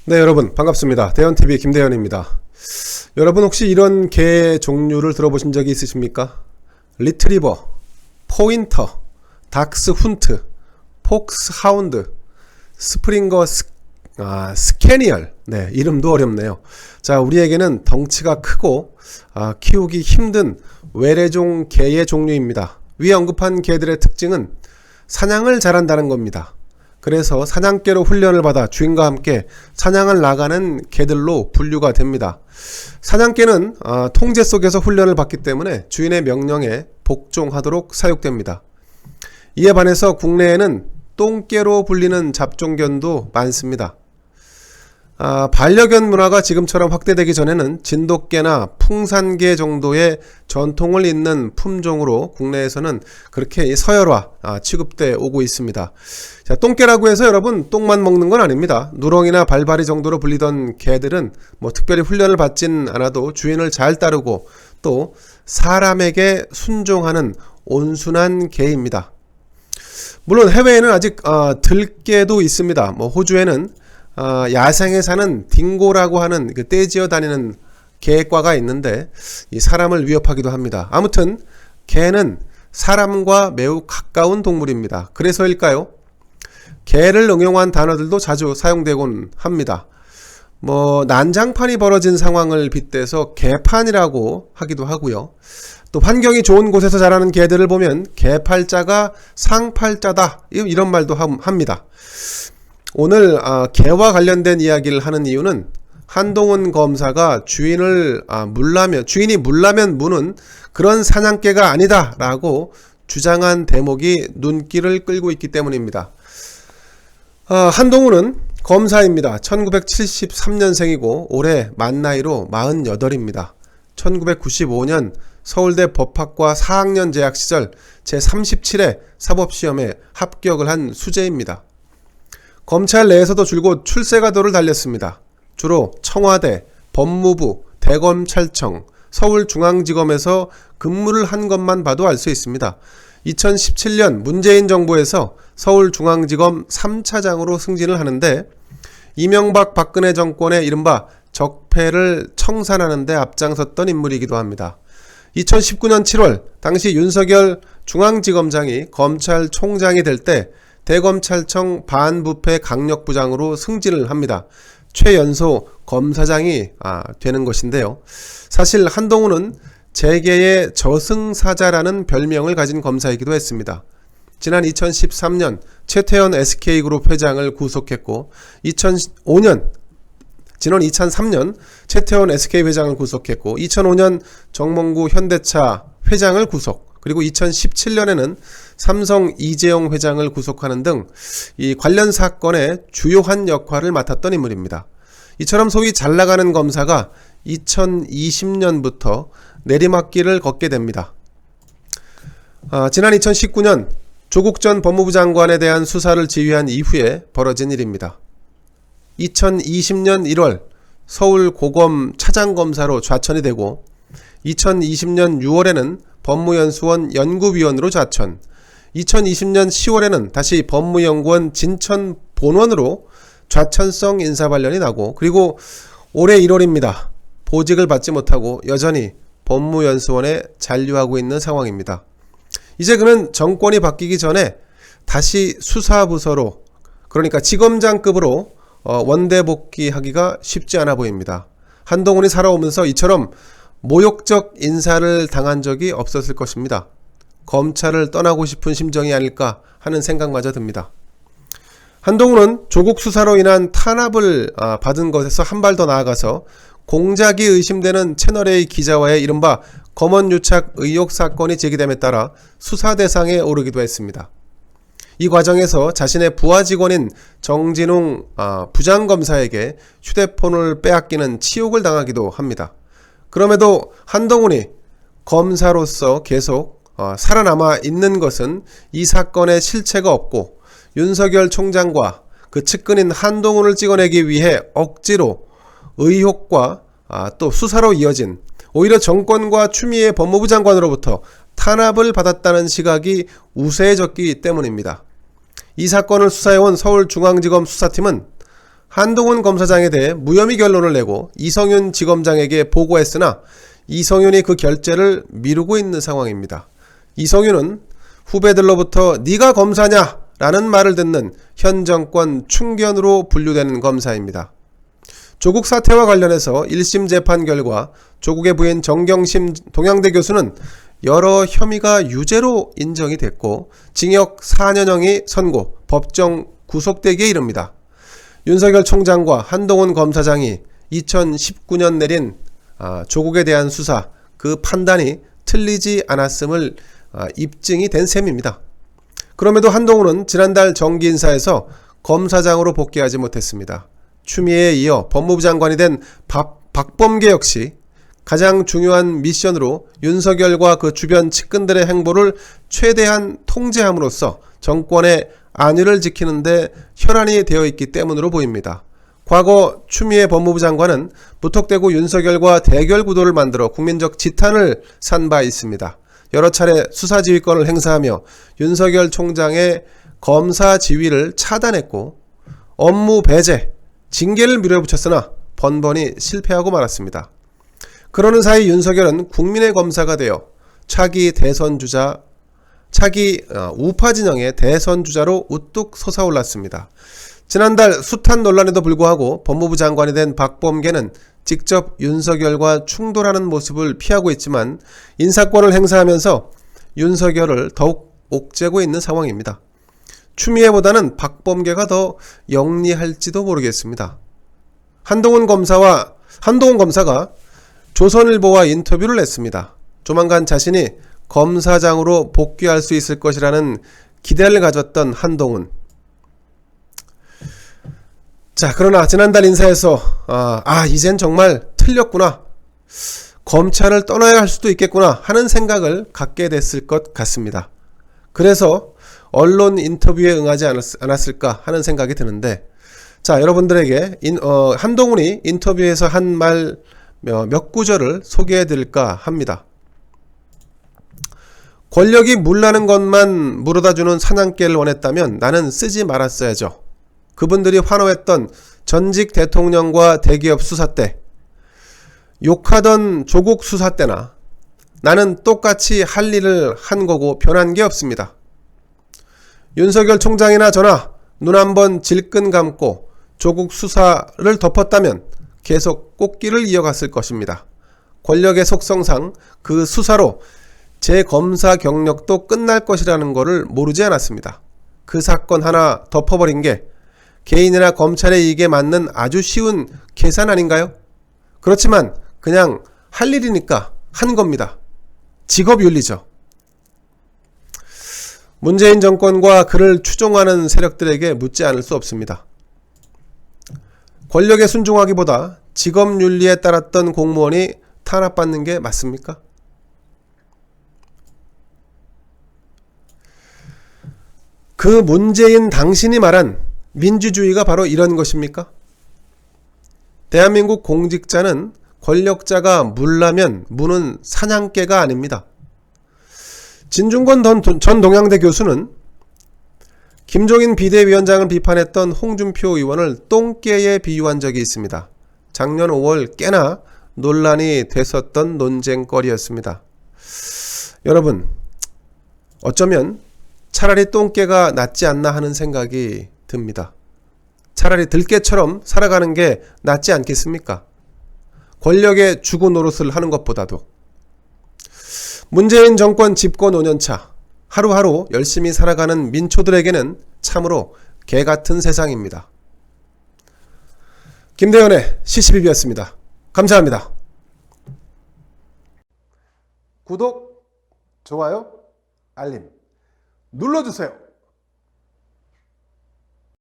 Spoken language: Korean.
네, 여러분 반갑습니다. 대현TV 김대현입니다. 여러분 혹시 이런 개 종류를 들어보신 적이 있으십니까? 리트리버, 포인터, 닥스훈트, 폭스하운드, 스프링거 스캐니얼. 네, 이름도 어렵네요. 자, 우리에게는 덩치가 크고 키우기 힘든 외래종 개의 종류입니다. 위에 언급한 개들의 특징은 사냥을 잘한다는 겁니다. 그래서 사냥개로 훈련을 받아 주인과 함께 사냥을 나가는 개들로 분류가 됩니다. 사냥개는 통제 속에서 훈련을 받기 때문에 주인의 명령에 복종하도록 사육됩니다. 이에 반해서 국내에는 똥개로 불리는 잡종견도 많습니다. 반려견 문화가 지금처럼 확대되기 전에는 진돗개나 풍산개 정도의 전통을 잇는 품종으로 국내에서는 그렇게 서열화 취급돼 오고 있습니다. 자, 똥개라고 해서 여러분 똥만 먹는 건 아닙니다. 누렁이나 발바리 정도로 불리던 개들은 특별히 훈련을 받진 않아도 주인을 잘 따르고 또 사람에게 순종하는 온순한 개입니다. 물론 해외에는 아직 들개도 있습니다. 호주에는 야생에 사는 딩고라고 하는 떼지어 다니는 개과가 있는데 이 사람을 위협하기도 합니다. 아무튼 개는 사람과 매우 가까운 동물입니다. 그래서일까요? 개를 응용한 단어들도 자주 사용되곤 합니다. 난장판이 벌어진 상황을 빗대서 개판이라고 하기도 하고요. 또 환경이 좋은 곳에서 자라는 개들을 보면 개팔자가 상팔자다, 이런 말도 합니다. 오늘 개와 관련된 이야기를 하는 이유는 한동훈 검사가 주인이 물라면 무는 그런 사냥개가 아니다 라고 주장한 대목이 눈길을 끌고 있기 때문입니다. 한동훈은 검사입니다. 1973년생이고 올해 만 나이로 48입니다. 1995년 서울대 법학과 4학년 재학 시절 제37회 사법시험에 합격을 한 수재입니다. 검찰 내에서도 줄곧 출세가도를 달렸습니다. 주로 청와대, 법무부, 대검찰청, 서울중앙지검에서 근무를 한 것만 봐도 알 수 있습니다. 2017년 문재인 정부에서 서울중앙지검 3차장으로 승진을 하는데 이명박 박근혜 정권의 이른바 적폐를 청산하는 데 앞장섰던 인물이기도 합니다. 2019년 7월 당시 윤석열 중앙지검장이 검찰총장이 될 때 대검찰청 반부패 강력부장으로 승진을 합니다. 최연소 검사장이 되는 것인데요. 사실 한동훈은 재계의 저승사자라는 별명을 가진 검사이기도 했습니다. 지난 2013년 최태원 SK그룹 회장을 구속했고 지난 2003년 최태원 SK 회장을 구속했고 2005년 정몽구 현대차 회장을 구속, 그리고 2017년에는 삼성 이재용 회장을 구속하는 등 이 관련 사건의 주요한 역할을 맡았던 인물입니다. 이처럼 소위 잘나가는 검사가 2020년부터 내리막길을 걷게 됩니다. 지난 2019년 조국 전 법무부 장관에 대한 수사를 지휘한 이후에 벌어진 일입니다. 2020년 1월 서울고검 차장검사로 좌천이 되고 2020년 6월에는 법무연수원 연구위원으로 좌천, 2020년 10월에는 다시 법무연구원 진천 본원으로 좌천성 인사발령이 나고, 그리고 올해 1월입니다. 보직을 받지 못하고 여전히 법무연수원에 잔류하고 있는 상황입니다. 이제 그는 정권이 바뀌기 전에 다시 수사부서로, 그러니까 지검장급으로 원대 복귀하기가 쉽지 않아 보입니다. 한동훈이 살아오면서 이처럼 모욕적 인사를 당한 적이 없었을 것입니다. 검찰을 떠나고 싶은 심정이 아닐까 하는 생각마저 듭니다. 한동훈은 조국 수사로 인한 탄압을 받은 것에서 한 발 더 나아가서 공작이 의심되는 채널A 기자와의 이른바 검언유착 의혹 사건이 제기됨에 따라 수사 대상에 오르기도 했습니다. 이 과정에서 자신의 부하 직원인 정진웅 부장검사에게 휴대폰을 빼앗기는 치욕을 당하기도 합니다. 그럼에도 한동훈이 검사로서 계속 살아남아 있는 것은 이 사건의 실체가 없고 윤석열 총장과 그 측근인 한동훈을 찍어내기 위해 억지로 의혹과 또 수사로 이어진, 오히려 정권과 추미애 법무부 장관으로부터 탄압을 받았다는 시각이 우세해졌기 때문입니다. 이 사건을 수사해온 서울중앙지검 수사팀은 한동훈 검사장에 대해 무혐의 결론을 내고 이성윤 지검장에게 보고했으나 이성윤이 그 결재를 미루고 있는 상황입니다. 이성윤은 후배들로부터 네가 검사냐? 라는 말을 듣는 현 정권 충견으로 분류되는 검사입니다. 조국 사태와 관련해서 1심 재판 결과 조국의 부인 정경심 동양대 교수는 여러 혐의가 유죄로 인정이 됐고 징역 4년형이 선고, 법정 구속되기에 이릅니다. 윤석열 총장과 한동훈 검사장이 2019년 내린 조국에 대한 수사, 그 판단이 틀리지 않았음을 입증이 된 셈입니다. 그럼에도 한동훈은 지난달 정기 인사에서 검사장으로 복귀하지 못했습니다. 추미애에 이어 법무부 장관이 된 박범계 역시 가장 중요한 미션으로 윤석열과 그 주변 측근들의 행보를 최대한 통제함으로써 정권의 안위를 지키는 데 혈안이 되어 있기 때문으로 보입니다. 과거 추미애 법무부 장관은 무턱대고 윤석열과 대결 구도를 만들어 국민적 지탄을 산 바 있습니다. 여러 차례 수사지휘권을 행사하며 윤석열 총장의 검사 지위를 차단했고 업무 배제, 징계를 밀어붙였으나 번번이 실패하고 말았습니다. 그러는 사이 윤석열은 국민의 검사가 되어 차기 우파 진영의 대선 주자로 우뚝 솟아올랐습니다. 지난달 숱한 논란에도 불구하고 법무부 장관이 된 박범계는 직접 윤석열과 충돌하는 모습을 피하고 있지만 인사권을 행사하면서 윤석열을 더욱 옥죄고 있는 상황입니다. 추미애보다는 박범계가 더 영리할지도 모르겠습니다. 한동훈 검사가 조선일보와 인터뷰를 냈습니다. 조만간 자신이 검사장으로 복귀할 수 있을 것이라는 기대를 가졌던 한동훈. 자, 그러나 지난달 인사에서 이젠 정말 틀렸구나, 검찰을 떠나야 할 수도 있겠구나 하는 생각을 갖게 됐을 것 같습니다. 그래서 언론 인터뷰에 응하지 않았을까 하는 생각이 드는데, 자, 여러분들에게 한동훈이 인터뷰에서 한 말 몇 구절을 소개해 드릴까 합니다. 권력이 물나는 것만 물어다주는 사냥개를 원했다면 나는 쓰지 말았어야죠. 그분들이 환호했던 전직 대통령과 대기업 수사 때, 욕하던 조국 수사 때나 나는 똑같이 할 일을 한 거고 변한 게 없습니다. 윤석열 총장이나 저나 눈 한번 질끈 감고 조국 수사를 덮었다면 계속 꽃길을 이어갔을 것입니다. 권력의 속성상 그 수사로 제 검사 경력도 끝날 것이라는 것을 모르지 않았습니다. 그 사건 하나 덮어버린 게 개인이나 검찰의 이익에 맞는 아주 쉬운 계산 아닌가요? 그렇지만 그냥 할 일이니까 한 겁니다. 직업윤리죠. 문재인 정권과 그를 추종하는 세력들에게 묻지 않을 수 없습니다. 권력에 순종하기보다 직업윤리에 따랐던 공무원이 탄압받는 게 맞습니까? 그 문재인 당신이 말한 민주주의가 바로 이런 것입니까? 대한민국 공직자는 권력자가 물라면 무는 사냥개가 아닙니다. 진중권 전 동양대 교수는 김종인 비대위원장을 비판했던 홍준표 의원을 똥개에 비유한 적이 있습니다. 작년 5월 꽤나 논란이 됐었던 논쟁거리였습니다. 여러분, 어쩌면 차라리 똥개가 낫지 않나 하는 생각이 듭니다. 차라리 들개처럼 살아가는 게 낫지 않겠습니까? 권력의 주고 노릇을 하는 것보다도. 문재인 정권 집권 5년차, 하루하루 열심히 살아가는 민초들에게는 참으로 개같은 세상입니다. 김대현의 시시비비였습니다. 감사합니다. 구독, 좋아요, 알림 눌러주세요.